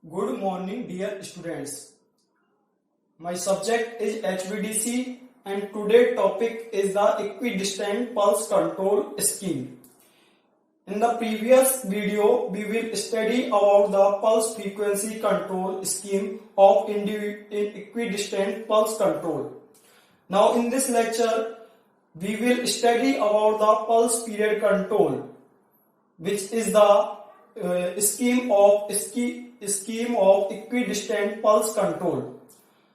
Good morning, dear students. My subject is HVDC and today topic is the equidistant pulse control scheme. In the previous video, we will study about the pulse frequency control scheme of equidistant pulse control. Now in this lecture, we will study about the pulse period control, which is the scheme of equidistant pulse control.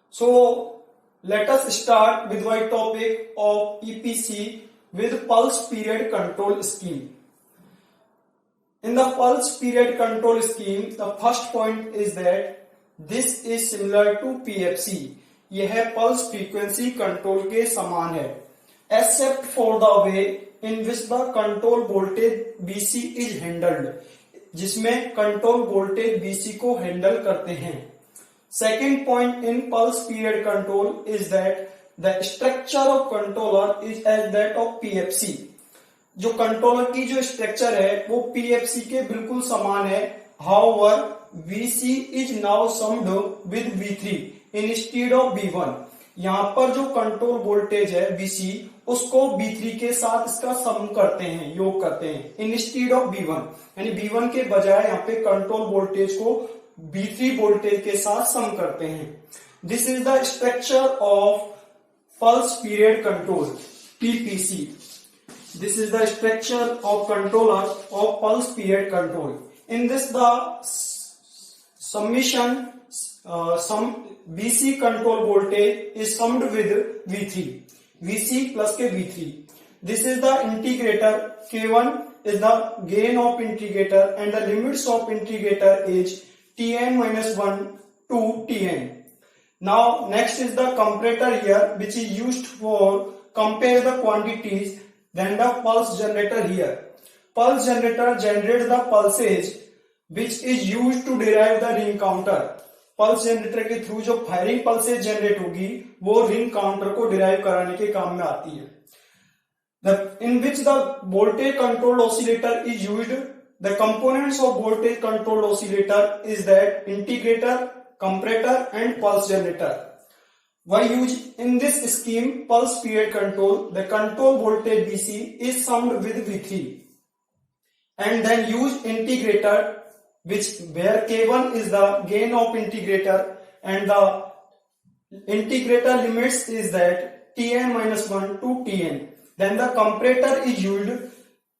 So let us start with my topic of EPC with pulse period control scheme. In the pulse period control scheme, the first point is that this is similar to PFC. यह pulse frequency control के समान है, except for the way in which the control voltage BC is handled. जिसमें control voltage BC को handle करते हैं. Second point in pulse period control is that the structure of controller is as that of PFC. जो controller की जो structure है वो PFC के बिल्कुल समान है. However VC is now summed with V3 instead of V1. यहाँ पर जो कंट्रोल वोल्टेज है Vc उसको V3 के साथ इसका सम करते हैं, योग करते हैं इंस्टेड ऑफ V1. यानी V1 के बजाय यहाँ पे कंट्रोल वोल्टेज को V3 वोल्टेज के साथ सम करते हैं. This is the structure of pulse period control PPC. This is the structure of controller of pulse period control. In this the summation some VC control voltage is summed with V3. VC plus के V3. This is the integrator. K1 is the gain of integrator and the limits of integrator is Tn minus 1 to Tn. Now next is the comparator here, which is used for compare the quantities. Then the pulse generator here. Pulse generator generates the pulses which is used to derive the ring counter. Pulse generator के through जो firing pulses generate होगी वो ring counter को derive कराने के काम में आती है. In which the voltage controlled oscillator is used. The components of voltage controlled oscillator is that integrator, comparator and pulse generator. Why use in this scheme pulse period control? The control voltage BC is summed with V3 and then use integrator, which where K1 is the gain of integrator and the integrator limits is that Tn minus 1 to Tn. Then the comparator is used.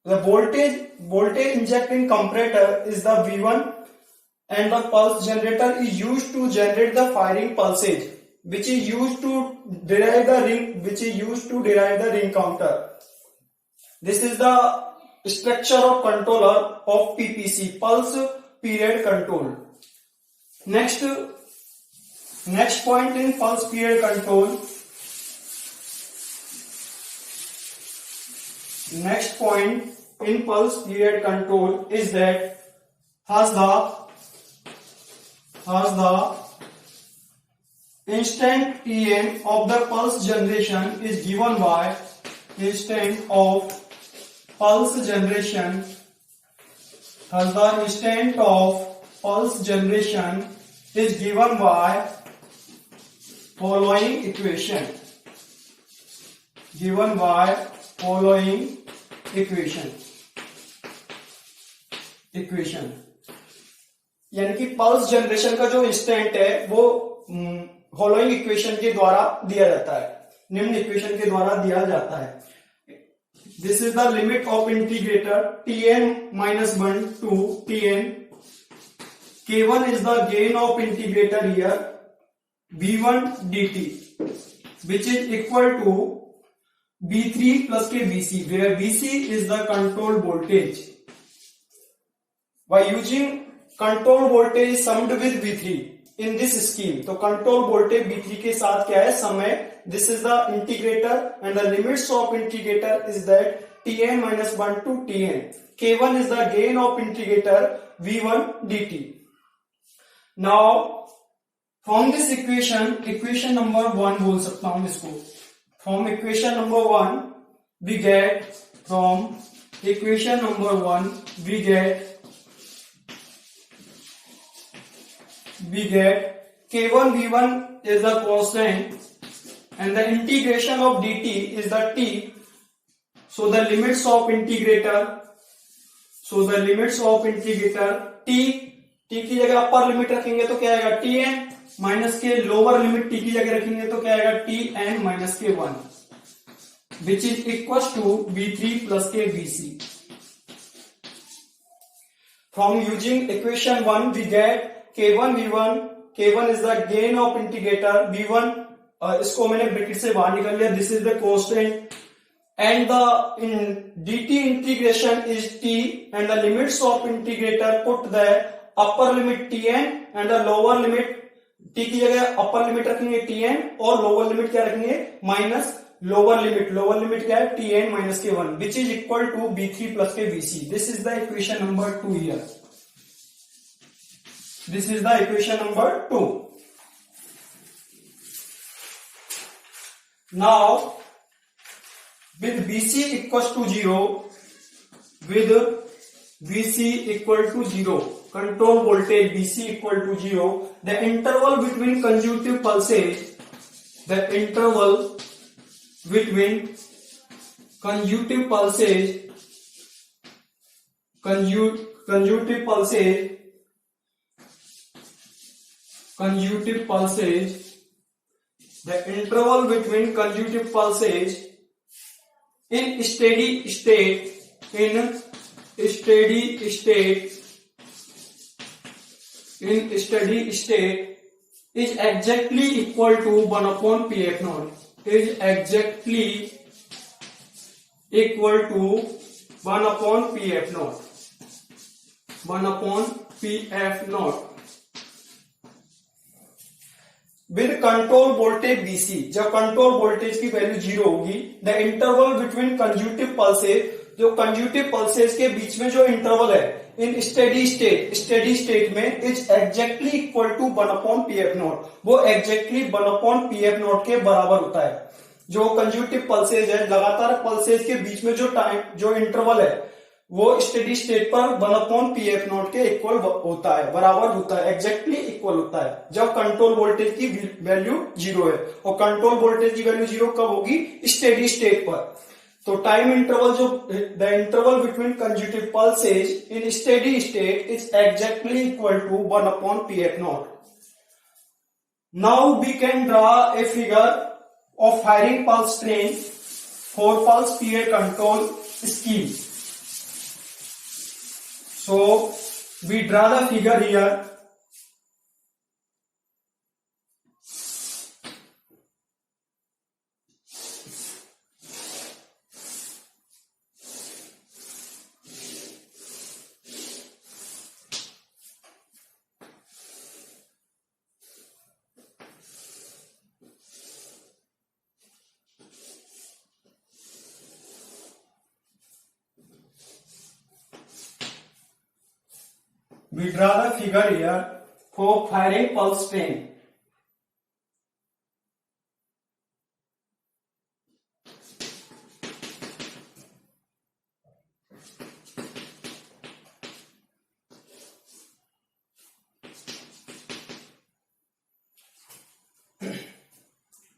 The voltage inject in comparator is the V1 and the pulse generator is used to generate the firing pulses which is used to derive the ring counter. This is the structure of controller of PPC, pulse period control. Next point in pulse period control. Next point in pulse period control is that has the instant Tn of the pulse generation is given by instant of pulse generation. Thus the instant of pulse generation is given by following equation. यानी कि pulse generation का जो instant है वो following equation के द्वारा दिया जाता है, निम्न इक्वेशन के द्वारा दिया जाता है. This is the limit of integrator Tn minus 1 to Tn. K1 is the gain of integrator here V1 dt, which is equal to V3 plus K Vc, where Vc is the control voltage. By using control voltage summed with V3 in this scheme, तो control voltage V3 के साथ क्या है, समय. This is the integrator and the limits of integrator is that Tn minus 1 to Tn. K1 is the gain of integrator V1 dt. Now from this equation number 1 बोल सकता हूं इसको. From equation number 1 we get we get k1 v1 is the constant and the integration of dt is the t. So the limits of integrator t की जगह upper limit रखेंगे तो क्या आएगा टी एन माइनस के, lower limit T की जगह रखेंगे तो क्या आएगा T N minus K 1 which is equal to v3 plus K vc. From using equation 1 we get k1 v1. k1 is the gain of integrator, v1 इसको मैंने bracket से बाहर निकाल लिया, this is the constant and the dt integration is t and the limits of integrator put the upper limit tn and the lower limit t की जगह upper limit रखेंगे tn और लोअर लिमिट क्या रखेंगे माइनस लोअर लिमिट क्या है tn minus K 1 which is equal to v3 plus K vc. This is the equation number 2 here. This is the equation number 2. Now with bc equals to 0, with bc equal to 0, control voltage bc equal to 0, the interval between consecutive pulses in steady state is exactly equal to 1 upon pf naught. Is exactly equal to 1 upon pf naught. 1 upon pf naught. With control voltage BC, जब control voltage की value 0 होगी, the interval between consecutive pulses, जो consecutive pulses के बीच में जो interval है in steady state में is exactly equal to 1 upon PF naught. वो एग्जैक्टली 1 अपॉन पीएफ नॉट के बराबर होता है. जो कंज्यूटिव पल्सेस है, लगातार पल्सेस के बीच में जो इंटरवल है वो स्टेडी स्टेट पर 1 अपॉन पीएफ नॉट के इक्वल होता है, बराबर होता है, एग्जैक्टली इक्वल होता है जब कंट्रोल वोल्टेज की वैल्यू 0 है. और कंट्रोल वोल्टेज की वैल्यू 0 कब होगी? स्टेडी स्टेट पर. तो टाइम इंटरवल जो the interval between consecutive pulses in steady state is exactly equal to 1 upon PF naught. Now we can draw a figure of firing pulse train for pulse period control scheme. So we draw the figure here. We draw the figure here for firing pulse train.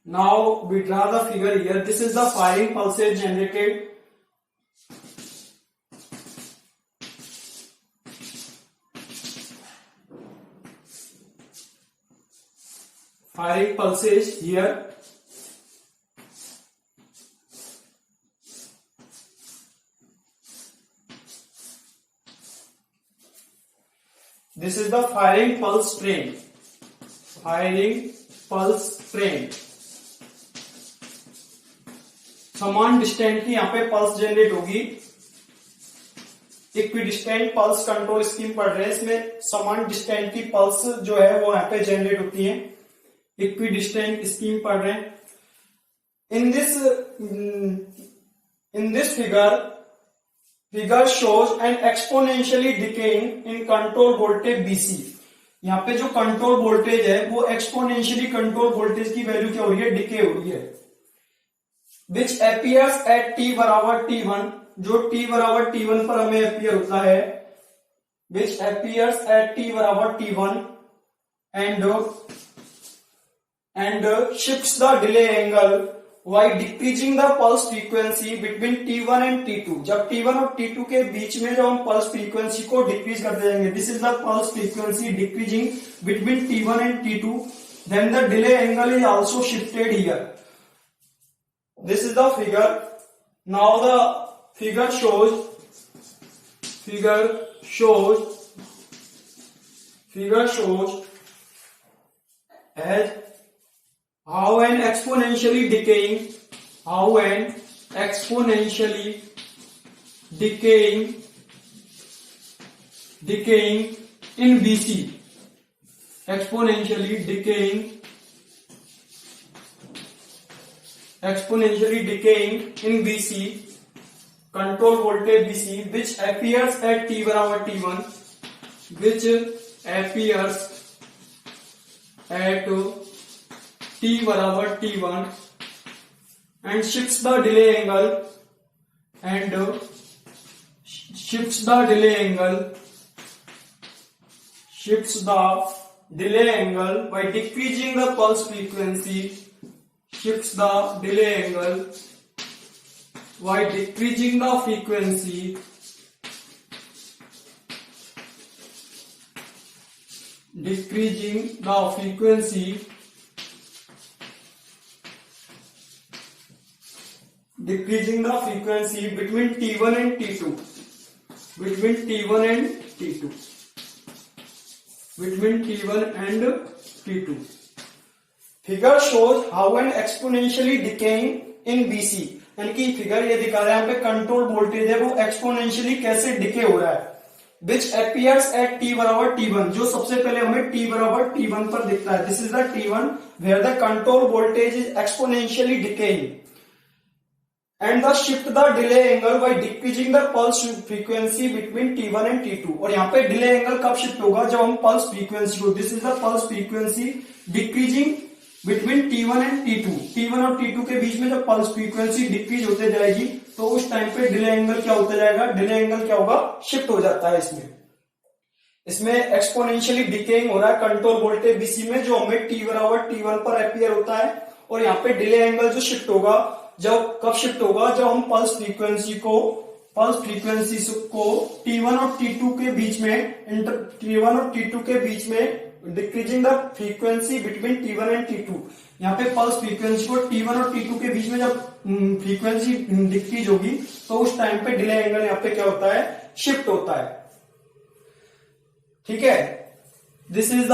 Now we draw the figure here. This is the firing pulses generated. Firing pulses here. This is the firing pulse train. Firing pulse train. समान distance की यहाँ पे pulse generate होगी. Equidistant pulse control scheme पढ़ रहे हैं, इसमें समान डिस्टेंस की पल्स जो है वो यहाँ पे जनरेट होती है. इक्विडिस्टेंट स्कीम पढ़ रहे हैं. in this figure shows an exponentially decaying in control voltage BC. यहाँ पे जो कंट्रोल वोल्टेज है वो एक्सपोनेंशियली कंट्रोल वोल्टेज की वैल्यू क्या हो रही है? डिके हो रही है. which appears at t बराबर t1, जो t बराबर t1 पर हमें अपीयर होता है. which appears at t बराबर t1 and shifts the delay angle while decreasing the pulse frequency between T1 and T2. जब T1 और T2 के बीच में जब हम pulse frequency को decrease करते जाएंगे, this is the pulse frequency decreasing between T1 and T2, then the delay angle is also shifted here. This is the figure. Now the figure shows as how an exponentially decaying in BC, exponentially decaying in BC, control voltage BC, which appears at T बराबर T1, T बराबर T1 and shifts the delay angle by decreasing the pulse frequency, decreasing the frequency between T1 and T2. Figure shows how an exponentially decaying in BC, यानी कि figure ये दिखा रहा है यहाँ पे कंट्रोल वोल्टेज है वो एक्सपोनेंशियली कैसे डिके हो रहा है, which appears at T बराबर T1, जो सबसे पहले हमें T बराबर T1 पर दिखता है. This is the T1 where the control voltage is exponentially decaying and the shift the delay angle by decreasing the pulse frequency between T1 and T2. और यहाँ पे delay angle कब shift होगा, जब हम pulse frequency को, this is the pulse frequency decreasing between T1 and T2. T1 और T2 के बीच में जब pulse frequency decrease होते जाएगी तो उस टाइम पे delay angle क्या होता जाएगा, delay angle क्या होगा, shift हो जाता है. इसमें एक्सपोनेंशियली डिकेइंग हो रहा है कंट्रोल वोल्टेज बीसी में, जो हमें T बराबर T1 पर अपीयर होता है. और यहाँ पे डिले एंगल जो शिफ्ट होगा, कब शिफ्ट होगा, जब हम पल्स फ्रीक्वेंसी को T1 और T2 के बीच में decreasing the frequency between T1 and T2. यहाँ पे पल्स फ्रीक्वेंसी को T1 और T2 के बीच में जब फ्रीक्वेंसी डिक्रीज होगी तो उस टाइम पे डिले एंगल यहाँ पे क्या होता है, शिफ्ट होता है. ठीक है. This is the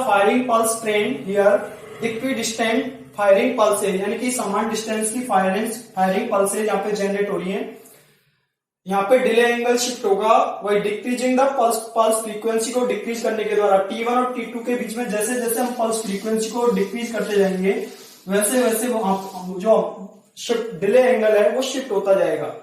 firing pulse train here. Equidistant firing pulses, यानी कि समान डिस्टेंस की फायरिंग पल्सेज यहाँ पे जनरेट हो रही है. यहाँ पे डिले एंगल शिफ्ट होगा वही डिक्रीजिंग द पल्स फ्रीक्वेंसी को डिक्रीज करने के द्वारा. T1 और T2 के बीच में जैसे जैसे हम पल्स फ्रीक्वेंसी को डिक्रीज करते जाएंगे वैसे वैसे जो शिफ्ट डिले एंगल है वो शिफ्ट होता जाएगा.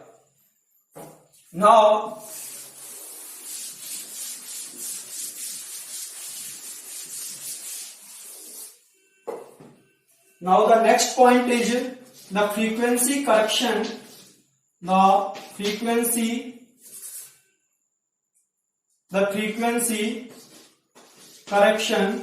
Now the next point is the frequency correction. The frequency correction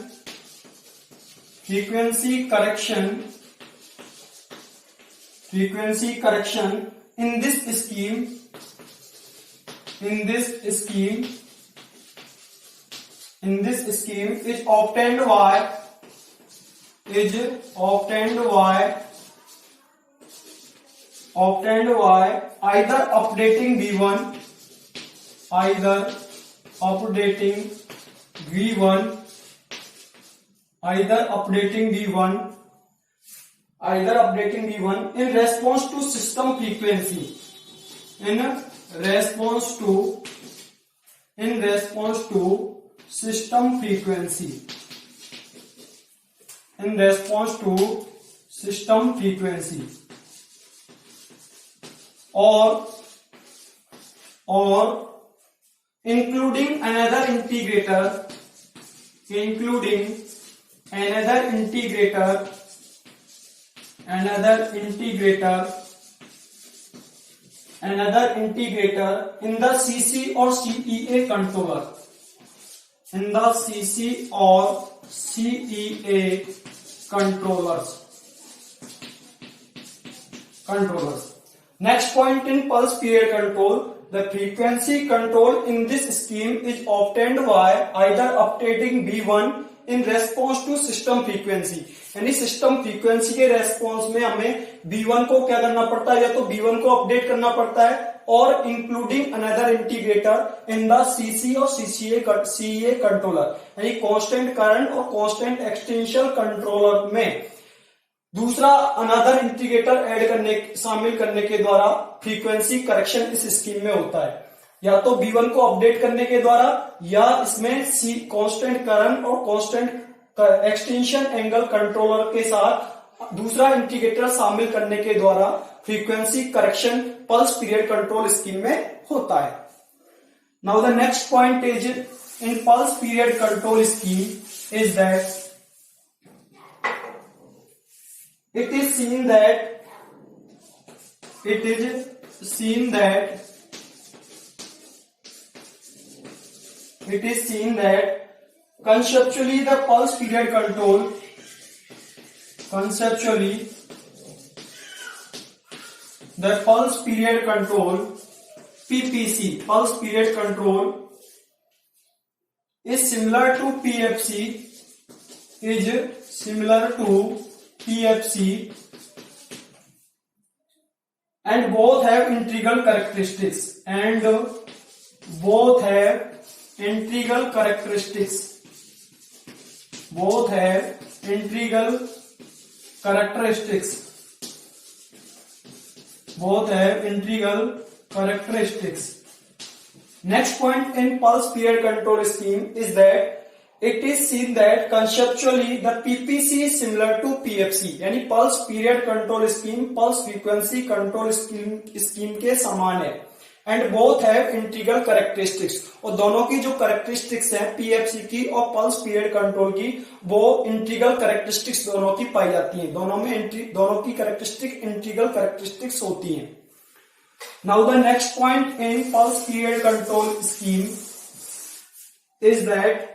in this scheme is obtained by either updating V1 in response to system frequency, in response to system frequency, or including another integrator in the CC or CEA controller. in the CC or CEA controllers. Next point in pulse period control, the frequency control in this scheme is obtained by either updating B1 in response to system frequency. यानी system frequency के response में हमें B1 को क्या करना पड़ता है, या तो B1 को अपडेट करना पड़ता है, और including another integrator in the CC और CEA कंट्रोलर, यानी कांस्टेंट करंट और कांस्टेंट एक्सटेंशन कंट्रोलर में दूसरा अनदर इंटीग्रेटर शामिल करने के द्वारा फ्रीक्वेंसी करेक्शन इस स्कीम में होता है, या तो B1 को अपडेट करने के द्वारा, या इसमें कांस्टेंट करंट और कांस्टेंट एक्सटेंशन एंगल कंट्रोलर के साथ दूसरा इंटीग्रेटर शामिल करने के द्वारा frequency correction pulse period control scheme में होता है. Now the next point is in pulse period control scheme is that it is seen that conceptually the pulse period control PPC, pulse period control is similar to PFC and both have integral characteristics both have integral characteristics Next point in pulse period control scheme is that it is seen that conceptually the PPC is similar to PFC, यानी pulse period control scheme pulse frequency control scheme के समान है, and both have integral characteristics, और दोनों की जो characteristics है PFC की और pulse period control की, वो integral characteristics दोनों की पाई जाती हैं, दोनों की characteristic integral characteristics होती हैं. Now the next point in pulse period control scheme is that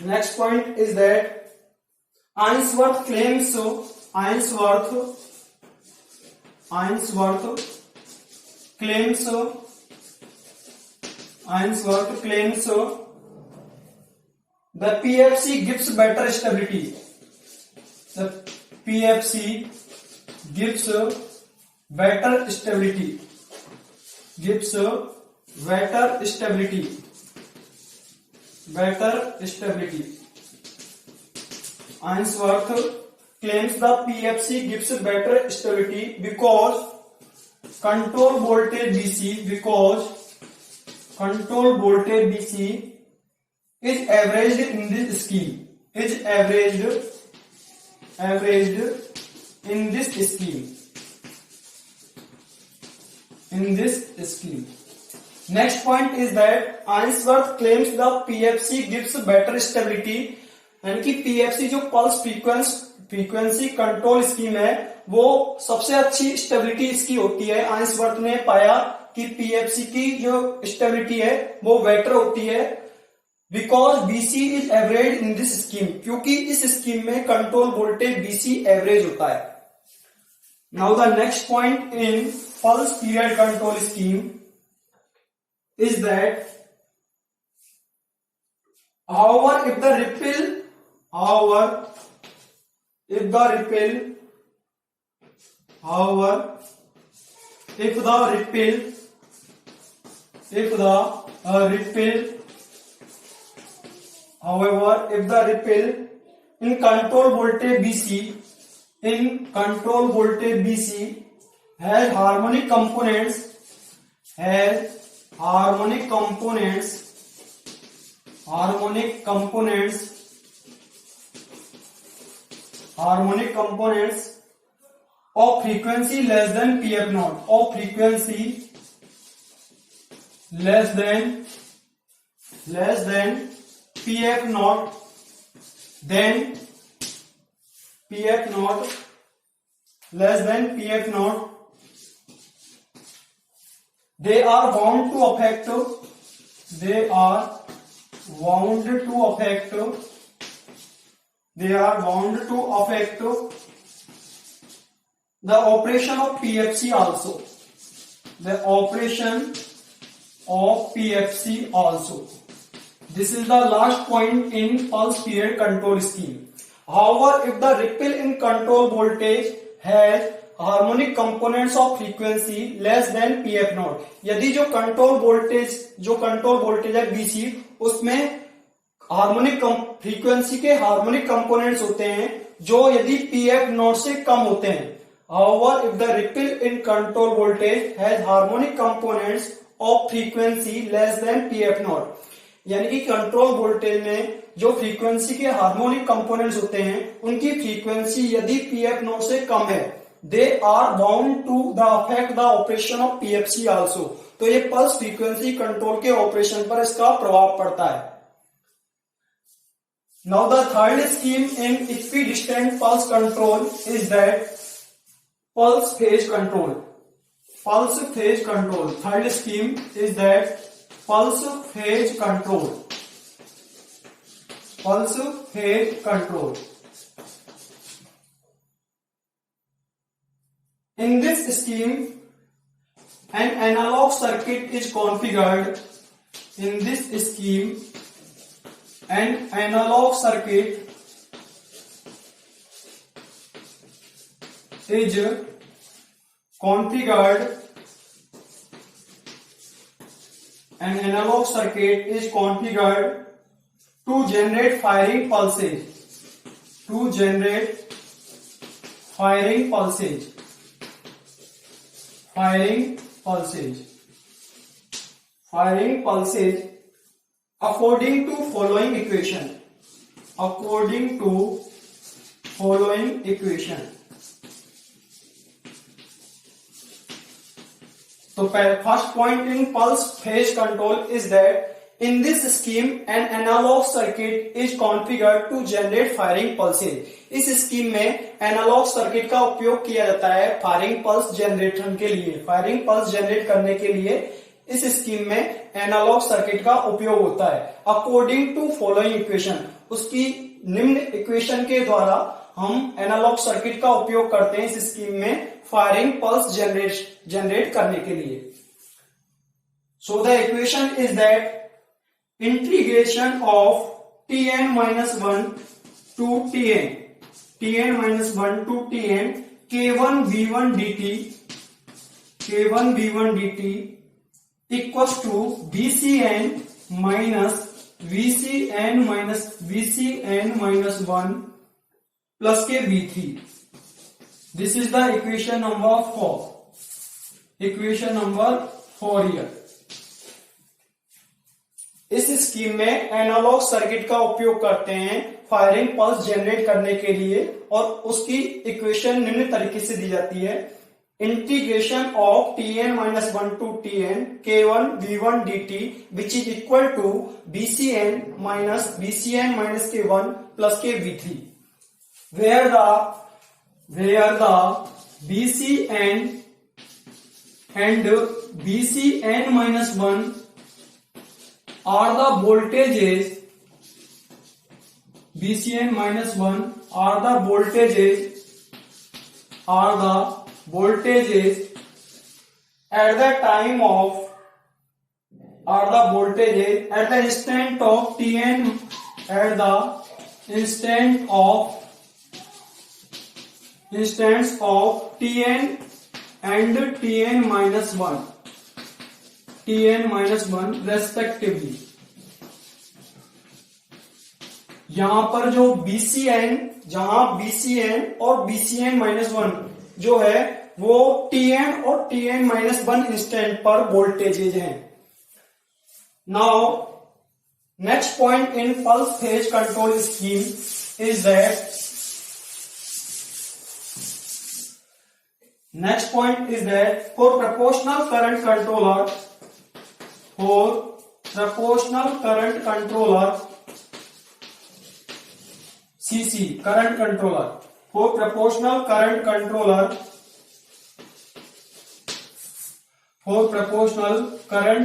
Ainsworth claims the PFC gives better stability. The PFC gives better stability. Ainsworth claims the PFC gives better stability because control voltage BC is averaged in this scheme. Next point is that Ainsworth claims the PFC gives better stability, यानी कि PFC जो pulse frequency control scheme है वो सबसे अच्छी stability इसकी होती है. आइंसवर्थ ने पाया कि PFC की जो स्टेबिलिटी है वो बेटर होती है because BC is average in this scheme, क्योंकि इस स्कीम में कंट्रोल वोल्टेज BC एवरेज होता है. Now the next point in pulse period control scheme is that however if the ripple in control voltage BC has harmonic components of frequency less than PF naught, then they are bound to affect they are bound to affect the operation of PFC also. The operation of PFC also. This is the last point in pulse period control scheme. However, if the ripple in control voltage has harmonic components of frequency less than PF not, यदि जो control voltage है BC, उसमें harmonic frequency के harmonic components होते हैं जो यदि PF not से कम होते हैं. However if the ripple in control voltage has harmonic components of frequency less than PF not, यानी कि कंट्रोल वोल्टेज में जो फ्रीक्वेंसी के हार्मोनिक कंपोनेंट्स होते हैं उनकी फ्रीक्वेंसी यदि पीएफ नॉट से कम है, they are bound to the affect the operation of PFC also. तो ये पल्स फ्रीक्वेंसी कंट्रोल के ऑपरेशन पर इसका प्रभाव पड़ता है. Now the third scheme in equidistant pulse control is that pulse phase control. Pulse phase control. Third scheme is that pulse phase control. Pulse phase control. In this scheme, an analog circuit is configured. In this scheme, an analog circuit is configured. An analog circuit is configured to generate firing pulses. To generate firing pulses. Firing pulses according to following equation. So first point in pulse phase control is that in this scheme an analog circuit is configured to generate firing pulses. इस scheme में analogue circuit का उपयोग किया जाता है firing pulse generation के लिए. Firing pulse generate करने के लिए इस स्कीम में एनालॉग सर्किट का उपयोग होता है. अकॉर्डिंग टू फॉलोइंग इक्वेशन, उसकी निम्न इक्वेशन के द्वारा हम एनालॉग सर्किट का उपयोग करते हैं इस स्कीम में फायरिंग पल्स जनरेट करने के लिए. So the equation is that integration of Tn-1 to Tn-1 to Tn K1V1 dt equals to Vcn minus Vcn minus 1 plus K V3. This is the equation number 4. Equation number 4 here. इस scheme में analogue circuit का उपयोग करते हैं firing pulse generate करने के लिए और उसकी इक्वेशन निम्न तरीके से दी जाती है. Integration of Tn-1 to Tn K1V1 dt which is equal to Vcn minus K1 plus K V3, where the Vcn and Vcn minus 1 are the voltages. Vcn minus 1 are the voltages at the time of at the instant of Tn, at the instant of Tn and Tn minus 1 respectively. यहां पर जो जहां Bcn और Bcn minus 1 जो है वो Tn और Tn minus 1 instant पर वोल्टेजेज हैं. Now next point in pulse phase control scheme is that for proportional current controller CC current controller, for proportional current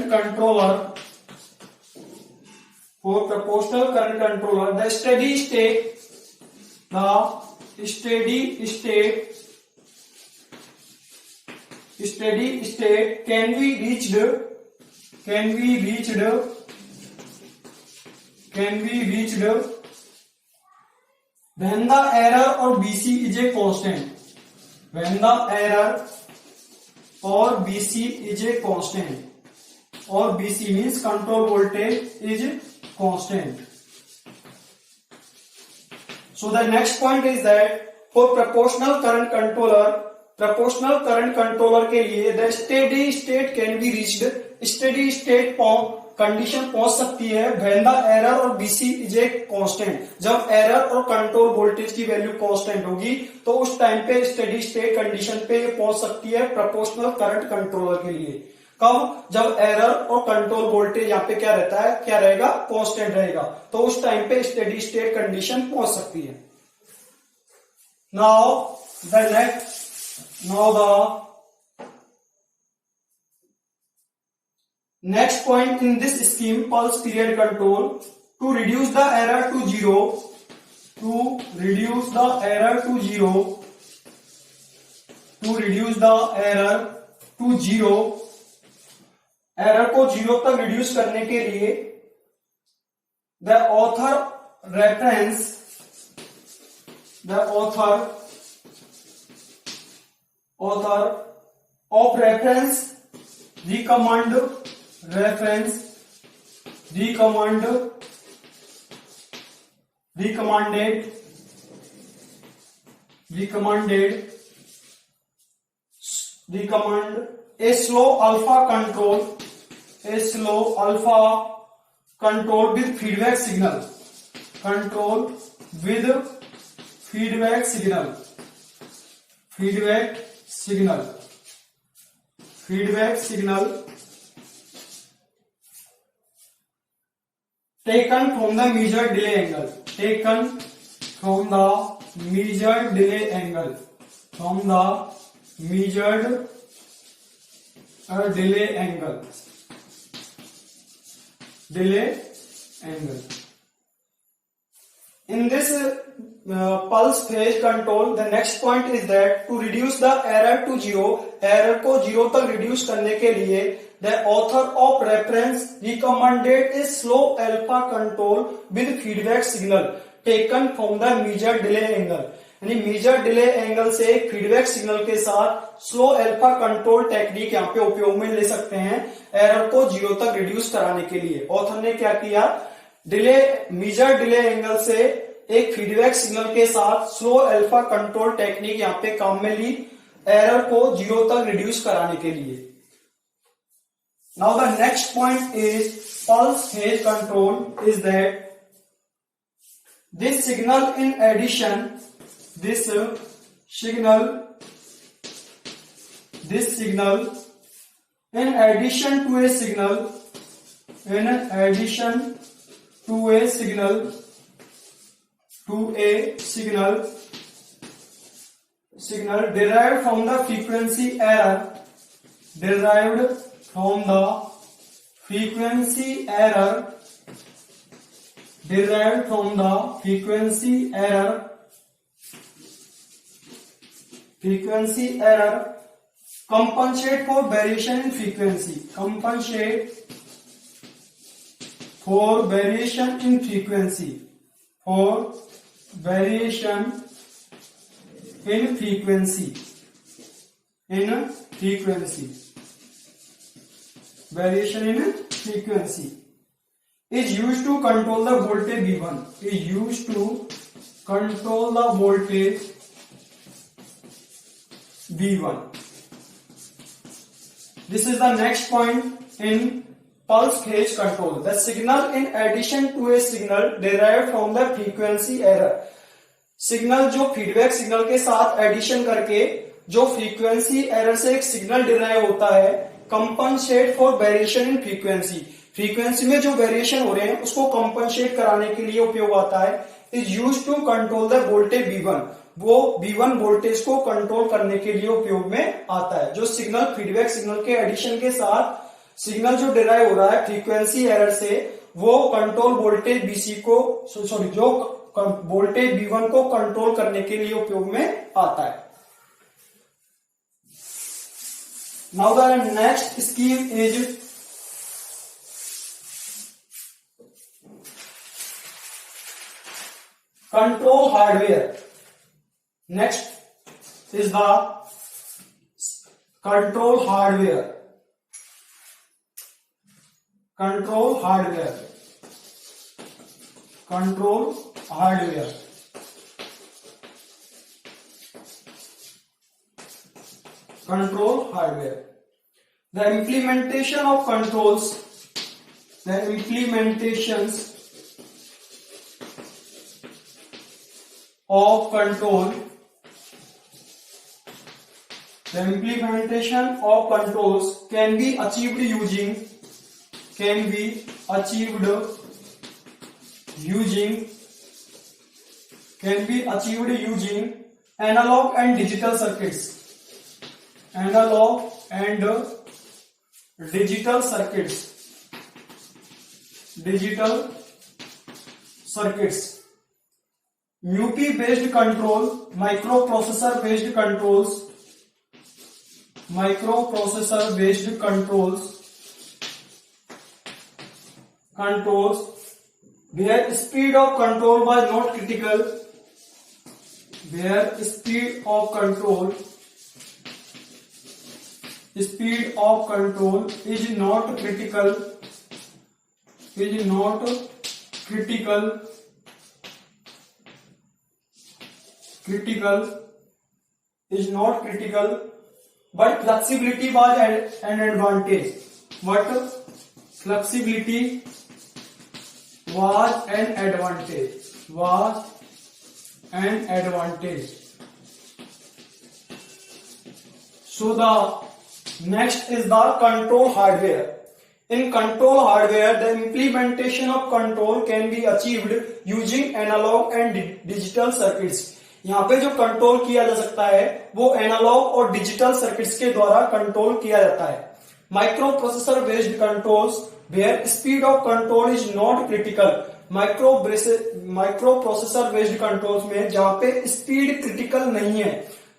controller for proportional current controller, the steady state can be reached when the error or BC is a constant. When the error or BC is a constant, or BC means control voltage is constant. So the next point is that for proportional current controller के लिए the steady state can be reached, steady state condition पहुंच सकती है when the error और BC is a constant. जब error और control voltage की value constant होगी तो उस टाइम पे स्टेडी स्टेट कंडीशन पे पहुंच सकती है प्रोपोर्शनल करंट कंट्रोलर के लिए. कब? जब एरर और कंट्रोल वोल्टेज यहाँ पे क्या रहता है, क्या रहेगा, कांस्टेंट रहेगा, तो उस टाइम पे स्टेडी स्टेट कंडीशन पहुंच सकती है. Now the next point in this scheme, pulse period control, to reduce the error to zero, error को जीरो तक रिड्यूस करने के लिए the author of reference recommended a slow alpha control with feedback signal, feedback signal taken from the measured delay angle, delay angle. In this pulse phase control, the next point is that to reduce the error to zero, error को zero तक reduce करने के लिए the author of reference recommended a slow alpha control with feedback signal taken from the measured delay angle. यानी measured delay angle से feedback signal के साथ slow alpha control technique यहाँ पे उपयोग में ले सकते हैं एरर को जीरो तक रिड्यूस कराने के लिए. ऑथर ने क्या किया, मेजर डिले एंगल से एक फीडबैक सिग्नल के साथ स्लो अल्फा कंट्रोल टेक्निक यहाँ पे काम में ली एरर को जीरो तक रिड्यूस कराने के लिए. Now the next point is pulse phase control is that this signal in addition in addition to a signal derived from the frequency error compensate for variation in frequency, is used to control the voltage V1. This is the next point in pulse phase control. The signal in addition to a signal derived from the frequency error. Signal जो feedback signal के साथ addition करके जो frequency error से एक signal derive होता है, compensate for variation in frequency में जो वेरिएशन हो रहे हैं उसको कंपनसेट कराने के लिए उपयोग आता है. Is used to control the voltage V1. वो V1 वोल्टेज को कंट्रोल करने के लिए उपयोग में आता है. जो सिग्नल फीडबैक सिग्नल के एडिशन के साथ सिग्नल जो डिराइव हो रहा है फ्रीक्वेंसी एरर से, वो कंट्रोल वोल्टेज बीसी को सॉरी जो वोल्टेज V1 को कंट्रोल करने के लिए उपयोग में आता है। Now the next scheme is control hardware. Next is the control hardware. Control hardware, control hardware, control hardware. The implementation of controls, the implementations of control, the implementation of controls can be achieved using analog and digital circuits. Analog and digital circuits. MUPI based control, microprocessor based controls, where speed of control was not critical, speed of control is not critical, but flexibility was an advantage. So the next is the control hardware. In control hardware, the implementation of control can be achieved using analog and digital circuits. यहाँ पे जो control किया जा सकता है वो analogue और digital circuits के द्वारा कंट्रोल किया जाता है। Microprocessor based controls where speed of control is not critical. Microprocessor based controls में जहां पे स्पीड क्रिटिकल नहीं है,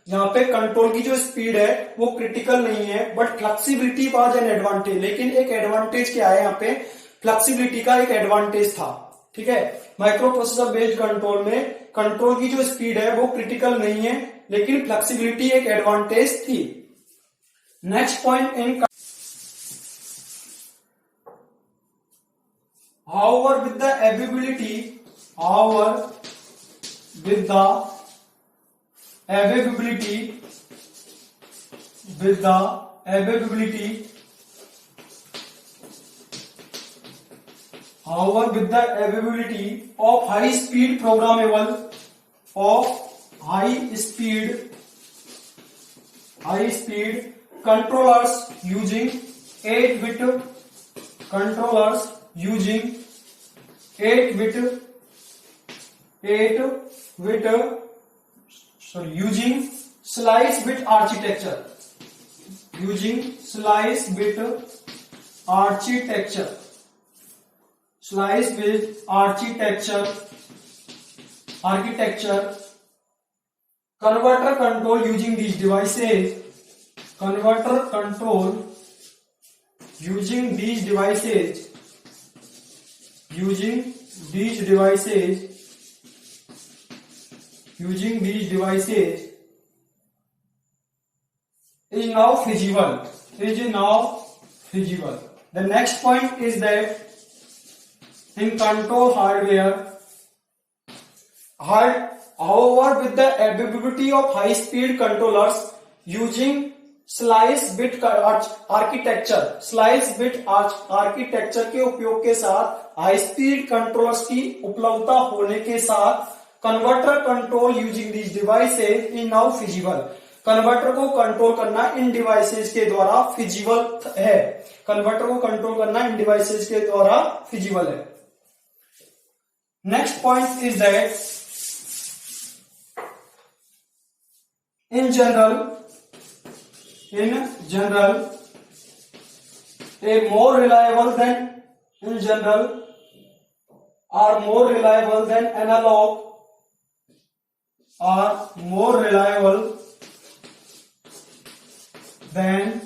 यहाँ पे कंट्रोल की जो स्पीड है वो क्रिटिकल नहीं है, but flexibility was an advantage. लेकिन एक एडवांटेज क्या है, यहाँ पे फ्लेक्सिबिलिटी का एक एडवांटेज था। ठीक है, माइक्रो प्रोसेसर बेस्ड कंट्रोल में कंट्रोल की जो स्पीड है वो क्रिटिकल नहीं है, लेकिन फ्लेक्सिबिलिटी एक एडवांटेज थी। Next point in however with the availability of high speed controllers using 8-bit slice bit architecture, converter control using these devices, is now feasible. The next point is that in control hardware, however with the availability of high speed controllers using slice bit architecture के उपयोग के साथ high speed controllers की उपलब्धता होने के साथ converter control using this devices is now feasible. Converter को कंट्रोल करना इन डिवाइसेज के द्वारा फिजिबल है। Next point is that in general a more reliable than in general are more reliable than analog are more reliable than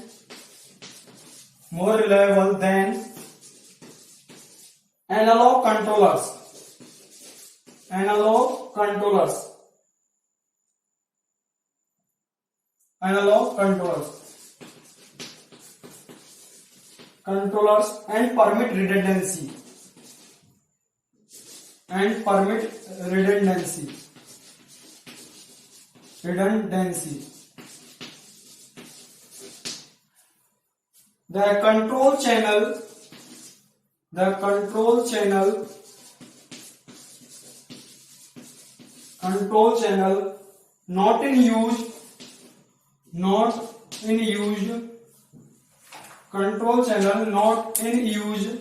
analog controllers. And permit redundancy. The control channel not in use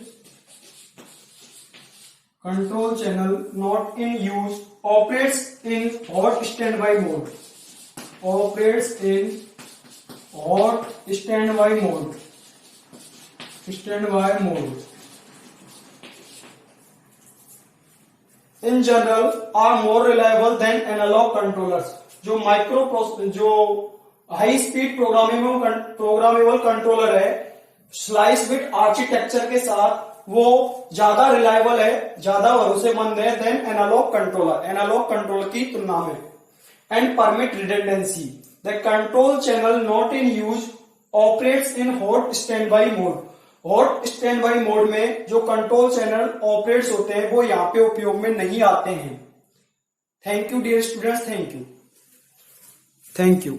control channel not in use operates in hot standby mode. In general are more reliable than analog controllers. जो high speed programmable controller है slice bit architecture के साथ, वो ज्यादा reliable है, ज्यादा भरोसेमंद है देन एनालॉग कंट्रोलर की तुलना में. And permit redundancy. The control channel not in use operates in hot stand by mode. Hot stand by mode में जो कंट्रोल चैनल ऑपरेट्स होते हैं वो यहाँ पे उपयोग में नहीं आते हैं. Thank you dear students, thank you.